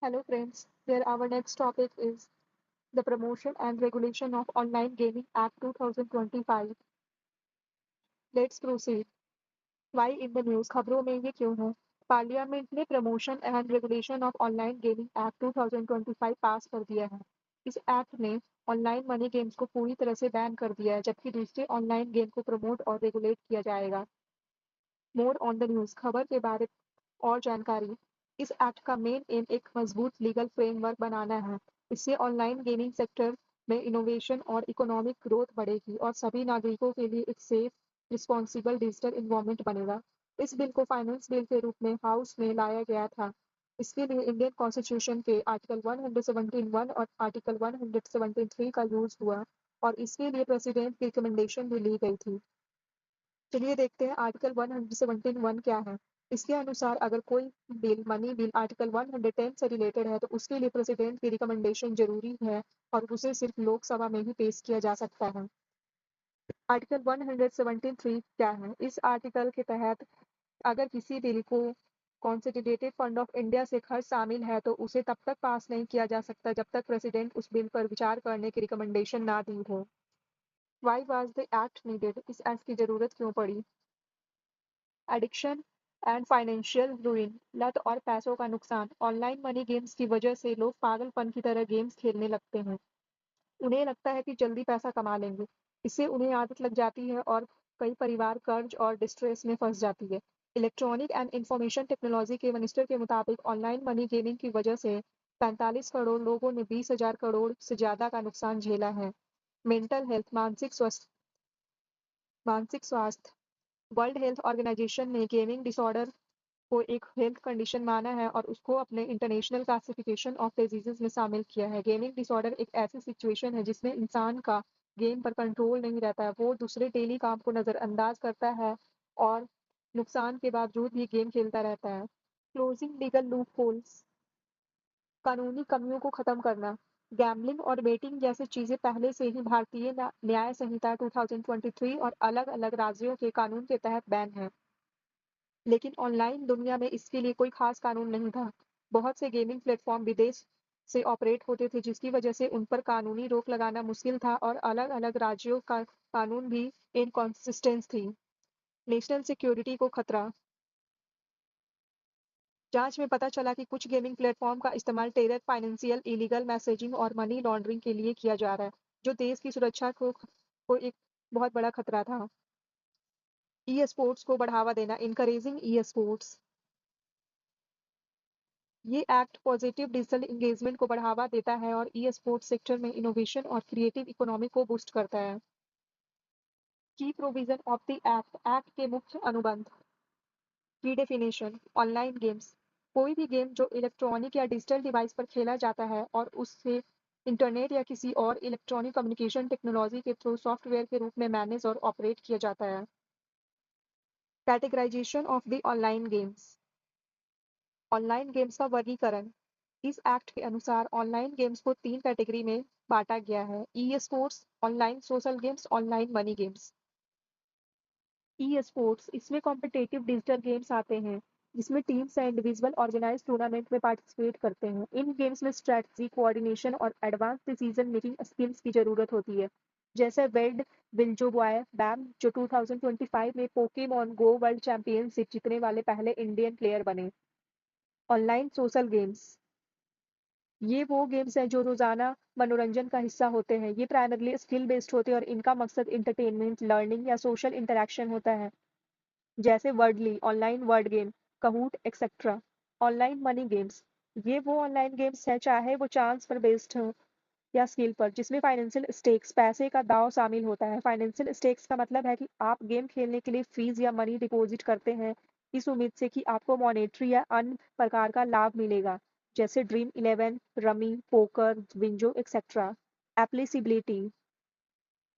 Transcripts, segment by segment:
Hello friends, here our next topic is the Promotion and Regulation of Online Gaming Act 2025. Let's proceed. Why in the news? खबरों में ये क्यों है? Parliament ने promotion and regulation of online gaming act 2025 पास कर दिया है। इस एक्ट ने ऑनलाइन मनी गेम्स को पूरी तरह से बैन कर दिया है, जबकि दूसरे ऑनलाइन गेम को प्रमोट और रेगुलेट किया जाएगा। मोर ऑन द न्यूज़ खबर के बारे और जानकारी। इस एक्ट का मेन एम एक मजबूत लीगल फ्रेमवर्क बनाना है। इससे ऑनलाइन गेमिंग सेक्टर में इनोवेशन और इकोनॉमिक ग्रोथ बढ़ेगी और सभी नागरिकों के लिए एक सेफ रिस्पॉन्सिबल डिजिटल इन्वायरमेंट बनेगा। इस बिल को फाइनेंस बिल के रूप में हाउस में लाया गया था। इसके लिए इंडियन कॉन्स्टिट्यूशन के आर्टिकल 117(1) और आर्टिकल 173 का यूज हुआ और इसके लिए प्रेसिडेंट की रिकमेंडेशन भी ली गई थी। चलिए देखते हैं आर्टिकल 117(1) क्या है। इसके अनुसार अगर कोई बिल मनी बिल आर्टिकल 110 से रिलेटेड है तो उसके लिए प्रेसिडेंट की रिकमेंडेशन जरूरी है और उसे सिर्फ लोकसभा में ही पेश किया जा सकता है। आर्टिकल 173 क्या है? इस आर्टिकल के तहत अगर किसी बिल को कॉन्सोलिडेटेड फंड ऑफ इंडिया से खर्च शामिल है तो उसे तब तक पास नहीं किया जा सकता जब तक प्रेसिडेंट उस बिल पर विचार करने की रिकमेंडेशन ना दी हो। Why was the act needed? इस एक्ट की जरूरत क्यों पड़ी? एडिक्शन एंड फाइनेंशियल रूइन, लत और पैसों का नुकसान। ऑनलाइन मनी गेम्स की वजह से लोग पागलपन की तरह गेम्स खेलने लगते हैं। उन्हें लगता है कि जल्दी पैसा कमा लेंगे। इससे उन्हें आदत लग जाती है और कई परिवार कर्ज और डिस्ट्रेस में फंस जाती है। इलेक्ट्रॉनिक एंड इंफॉर्मेशन टेक्नोलॉजी के मिनिस्टर के मुताबिक ऑनलाइन मनी गेमिंग की वजह से 45 करोड़ लोगों ने 20,000 करोड़ से ज्यादा का नुकसान झेला है। मेंटल हेल्थ, मानसिक स्वास्थ्य। वर्ल्ड हेल्थ ऑर्गेनाइजेशन ने गेमिंग डिसऑर्डर को एक हेल्थ कंडीशन माना है और उसको अपने इंटरनेशनल क्लासिफिकेशन ऑफ डिजीजेस में शामिल किया है। गेमिंग डिसऑर्डर एक ऐसी सिचुएशन है जिसमें इंसान का गेम पर कंट्रोल नहीं रहता है, वो दूसरे डेली काम को नज़रअंदाज करता है और नुकसान के बावजूद भी गेम खेलता रहता है। क्लोजिंग लीगल लूप होल्स, कानूनी कमियों को खत्म करना। गैम्बलिंग और बेटिंग जैसी चीजें पहले से ही भारतीय न्याय संहिता 2023 और अलग-अलग राज्यों के कानून के तहत बैन है। लेकिन ऑनलाइन दुनिया में इसके लिए कोई खास कानून नहीं था। बहुत से गेमिंग प्लेटफॉर्म विदेश से ऑपरेट होते थे जिसकी वजह से उन पर कानूनी रोक लगाना मुश्किल था और अलग-अलग राज्यों का कानून भी इनकॉन्सिस्टेंट थी। नेशनल सिक्योरिटी को खतरा। जांच में पता चला कि कुछ गेमिंग प्लेटफॉर्म का इस्तेमाल टेरर, फाइनेंशियल, इलीगल मैसेजिंग और मनी लॉन्ड्रिंग के लिए किया जा रहा है, जो देश की सुरक्षा को एक बहुत बड़ा खतरा था। ई स्पोर्ट्स को बढ़ावा देना, इनकरेजिंग ई स्पोर्ट्स। ये एक्ट पॉजिटिव डिजिटल एंगेजमेंट को बढ़ावा देता है और ई स्पोर्ट्स सेक्टर में इनोवेशन और क्रिएटिव इकोनॉमी को बूस्ट करता है। की provision of the act, act के मुख्य अनुबंध। की डेफिनेशन, ऑनलाइन गेम्स, कोई भी गेम जो इलेक्ट्रॉनिक या डिजिटल डिवाइस पर खेला जाता है और उससे इंटरनेट या किसी और इलेक्ट्रॉनिक कम्युनिकेशन टेक्नोलॉजी के थ्रू सॉफ्टवेयर के रूप में मैनेज और ऑपरेट किया जाता है। Categorization of the online games, online games का वर्गीकरण। इस एक्ट के अनुसार ऑनलाइन गेम्स को 3 कैटेगरी में बांटा गया है: e sports, online social games, online money games. E sports, इसमें कॉम्पिटिटिव डिजिटल गेम्स आते हैं जिसमें टीम्स या इंडिविजुअल ऑर्गेनाइज टूर्नामेंट में पार्टिसिपेट करते हैं। इन गेम्स में स्ट्रेटजी, कोऑर्डिनेशन और एडवांस डिसीजन मेकिंग स्किल्स की जरूरत होती है, जैसे वेड विल्जोबॉय बैम जो 2025 में पोकेमॉन गो वर्ल्ड चैंपियनशिप जीतने वाले पहले इंडियन प्लेयर बने। ऑनलाइन सोशल गेम्स, ये वो गेम्स हैं जो रोज़ाना मनोरंजन का हिस्सा होते हैं। ये प्राइमरली स्किल बेस्ड होते हैं और इनका मकसद एंटरटेनमेंट, लर्निंग या सोशल इंटरैक्शन होता है, जैसे worldly, online word game, कहूट etcetera. Online money games, ये वो ऑनलाइन गेम्स हैं चाहे वो चांस पर बेस्ड हो या स्किल पर, जिसमें फाइनेंशियल स्टेक्स, पैसे का दांव शामिल होता है। फाइनेंशियल स्टेक्स का मतलब है कि आप गेम खेलने के लिए फीस या मनी डिपॉजिट करते हैं इस उम्मीद से कि आपको मॉनेटरी या अन्य प्रकार का लाभ मिलेगा, जैसे Dream Eleven, rummy, poker, WinZO etcetera. Applicability,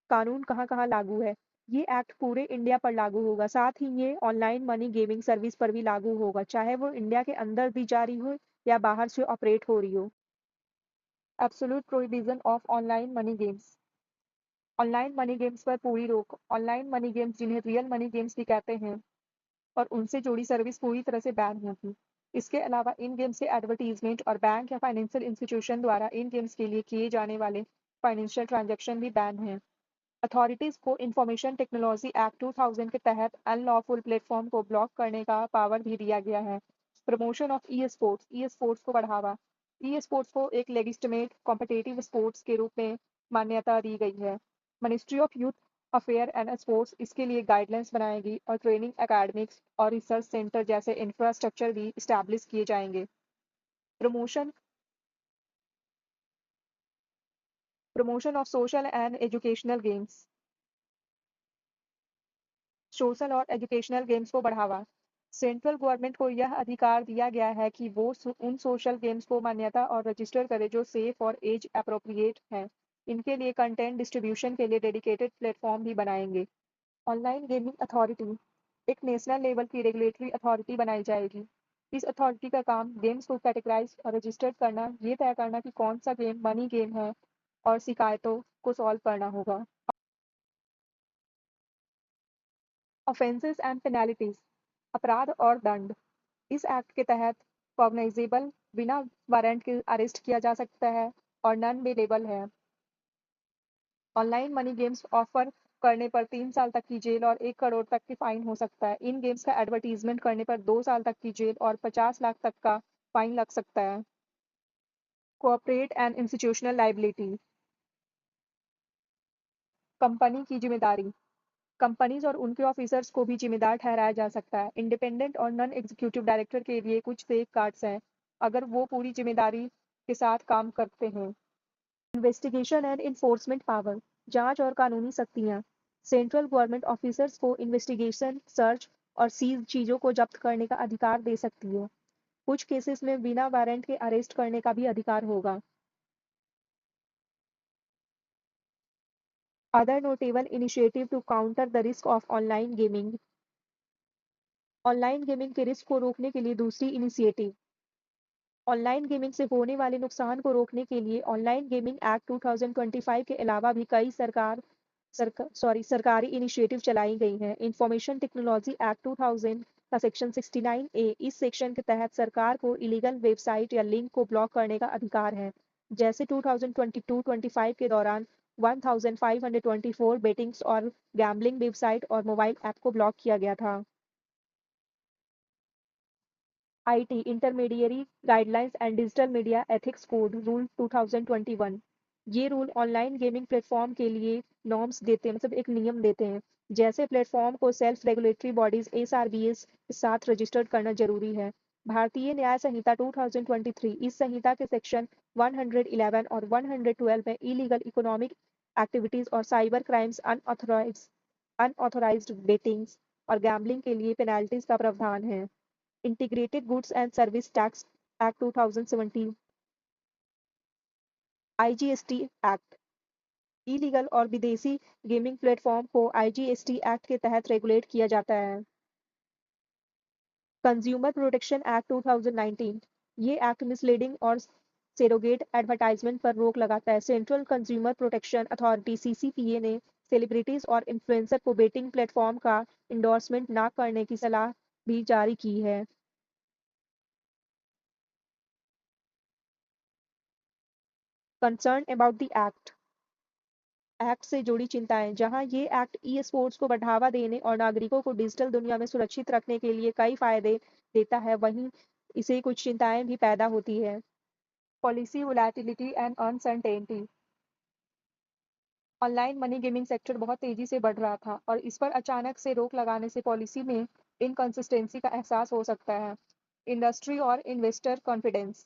कानून कहाँ कहाँ लागू है? ये एक्ट पूरे इंडिया पर लागू होगा, साथ ही ये ऑनलाइन मनी गेमिंग सर्विस पर भी लागू होगा, चाहे वो इंडिया के अंदर भी जारी हो या बाहर से ऑपरेट हो रही हो। Absolute prohibition of online money games, online money games पर पूरी रोक। ऑनलाइन मनी गेम्स जिन्हें रियल मनी गेम्स भी कहते हैं और उनसे जुड़ी सर्विस पूरी तरह से बैन होगी। इसके अलावा इन गेम्स से एडवर्टीजमेंट और बैंक या फाइनेंशियल इंस्टीट्यूशन द्वारा इन गेम्स के लिए किए जाने वाले फाइनेंशियल ट्रांजैक्शन भी बैन हैं। अथॉरिटीज को इंफॉर्मेशन टेक्नोलॉजी एक्ट 2000 के तहत अनलॉफुल प्लेटफॉर्म को ब्लॉक करने का पावर भी दिया गया है। प्रमोशन ऑफ ई स्पोर्ट्स को बढ़ावा। ई स्पोर्ट्स को एक लेगिस्टिमेट कॉम्पिटिटिव स्पोर्ट्स के रूप में मान्यता दी गई है। Ministry of youth affair and sports इसके लिए गाइडलाइंस बनाएगी और ट्रेनिंग एकेडमिक्स और रिसर्च सेंटर जैसे इंफ्रास्ट्रक्चर भी इस्टेब्लिश किए जाएंगे। Promotion promotion of social and educational games. Social और एजुकेशनल गेम्स को बढ़ावा। सेंट्रल गवर्नमेंट को यह अधिकार दिया गया है कि वो उन सोशल गेम्स को मान्यता और रजिस्टर करे जो सेफ और एज अप्रोप्रिएट हैं। इनके लिए कंटेंट डिस्ट्रीब्यूशन के लिए डेडिकेटेड प्लेटफॉर्म भी बनाएंगे। ऑनलाइन गेमिंग अथॉरिटी एक नेशनल लेवल की रेगुलेटरी अथॉरिटी बनाई जाएगी। इस अथॉरिटी का काम गेम्स को कैटेगराइज और रजिस्टर्ड करना, ये तय करना कि कौन सा गेम मनी गेम है और शिकायतों को सॉल्व करना होगा। ऑफेंसेस एंड पेनल्टीज अपराध और दंड। इस एक्ट के तहत कॉग्नाइजेबल बिना वारंट के अरेस्ट किया जा सकता है और नॉन बेलेबल है। ऑनलाइन मनी गेम्स ऑफर करने पर 3 साल तक की जेल और 1 करोड़ तक की फाइन हो सकता है। इन गेम्स का एडवर्टीजमेंट करने पर 2 साल तक की जेल और 50 लाख तक का फाइन लग सकता है। Corporate and institutional liability. Company की जिम्मेदारी। कंपनीज और उनके ऑफिसर्स को भी जिम्मेदार ठहराया जा सकता है। इंडिपेंडेंट और नॉन एग्जीक्यूटिव डायरेक्टर के लिए कुछ सेफ गार्ड्स हैं अगर वो पूरी जिम्मेदारी के साथ काम करते हैं। Investigation and enforcement power. जांच और कानूनी शक्तियां। सेंट्रल गवर्नमेंट ऑफिसर्स को इन्वेस्टिगेशन, सर्च और सीज चीजों को जब्त करने का अधिकार दे सकती है। कुछ केसेस में बिना वारंट के अरेस्ट करने का भी अधिकार होगा। Other notable initiative to counter the risk of online gaming. Online gaming के रिस्क को रोकने के लिए दूसरी इनिशिएटिव। ऑनलाइन गेमिंग से होने वाले नुकसान को रोकने के लिए ऑनलाइन गेमिंग एक्ट 2025 के अलावा भी कई सरकारी इनिशिएटिव चलाई गई हैं। इंफॉर्मेशन टेक्नोलॉजी एक्ट 2000 का सेक्शन 69A, इस सेक्शन के तहत सरकार को इलीगल वेबसाइट या लिंक को ब्लॉक करने का अधिकार है। जैसे 2022-25 के दौरान 1524 बेटिंग्स और गैम्बलिंग वेबसाइट और मोबाइल ऐप को ब्लॉक किया गया था। IT intermediary guidelines and digital media ethics code rule 2021। ये रूल ऑनलाइन गेमिंग प्लेटफॉर्म के लिए नॉर्म्स देते हैं, मतलब एक नियम देते हैं। जैसे प्लेटफॉर्म को सेल्फ रेगुलेटरी बॉडीज एसआरबीएस के साथ रजिस्टर्ड करना जरूरी है। भारतीय न्याय संहिता 2023, इस संहिता के सेक्शन 111 और 112 में इलीगल इकोनॉमिक एक्टिविटीज और साइबर क्राइम्स, अनऑथोराइज्ड बेटिंग्स और गैम्बलिंग के लिए पेनल्टीज का प्रावधान है। Integrated goods and service tax act 2017। IGST act illegal और विदेशी गेमिंग प्लेटफॉर्म को आईजीएसटी एक्ट के तहत रेगुलेट किया जाता है। कंज्यूमर प्रोटेक्शन एक्ट 2019, ये एक्ट मिसलीडिंग और सेरोगेट एडवर्टाइजमेंट पर रोक लगाता है। Central consumer protection authority CCPA ने सेलिब्रिटीज और इन्फ्लुएंसर को बेटिंग प्लेटफॉर्म का इंडोर्समेंट ना करने की सलाह भी जारी की है। कंसर्न अबाउट द एक्ट से जुड़ी चिंताएं। जहां ये एक्ट ई स्पोर्ट्स को बढ़ावा देने और नागरिकों को डिजिटल दुनिया में सुरक्षित रखने के लिए कई फायदे देता है, वहीं इसे कुछ चिंताएं भी पैदा होती है। Policy volatility and uncertainty. Online money gaming sector बहुत तेजी से बढ़ रहा था और इस पर अचानक से रोक लगाने से पॉलिसी में इनकंसिस्टेंसी का एहसास हो सकता है। इंडस्ट्री और इन्वेस्टर कॉन्फिडेंस।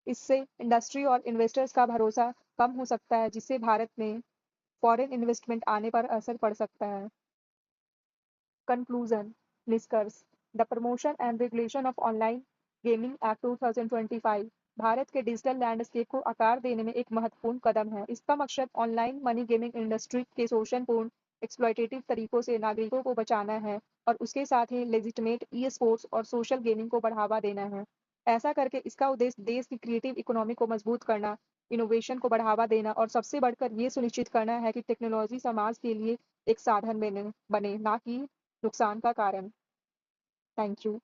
इससे इंडस्ट्री और इन्वेस्टर्स का भरोसा कम हो सकता है, जिससे भारत में फॉरेन इन्वेस्टमेंट आने पर असर पड़ सकता है। कंक्लूजन निष्कर्ष। The promotion and regulation of online gaming act 2025 Bharat के डिजिटल लैंडस्केप को आकार देने में एक महत्वपूर्ण कदम है। इसका मकसद ऑनलाइन मनी गेमिंग इंडस्ट्री के शोषणपूर्ण एक्सप्लॉयटेटिव तरीकों से नागरिकों को बचाना है और उसके साथ ही लेजिटिमेट ई स्पोर्ट्स और सोशल गेमिंग को बढ़ावा देना है। ऐसा करके इसका उद्देश्य देश की क्रिएटिव इकोनॉमी को मजबूत करना, इनोवेशन को बढ़ावा देना और सबसे बढ़कर ये सुनिश्चित करना है कि टेक्नोलॉजी समाज के लिए एक साधन बने बने, ना कि नुकसान का कारण। Thank you.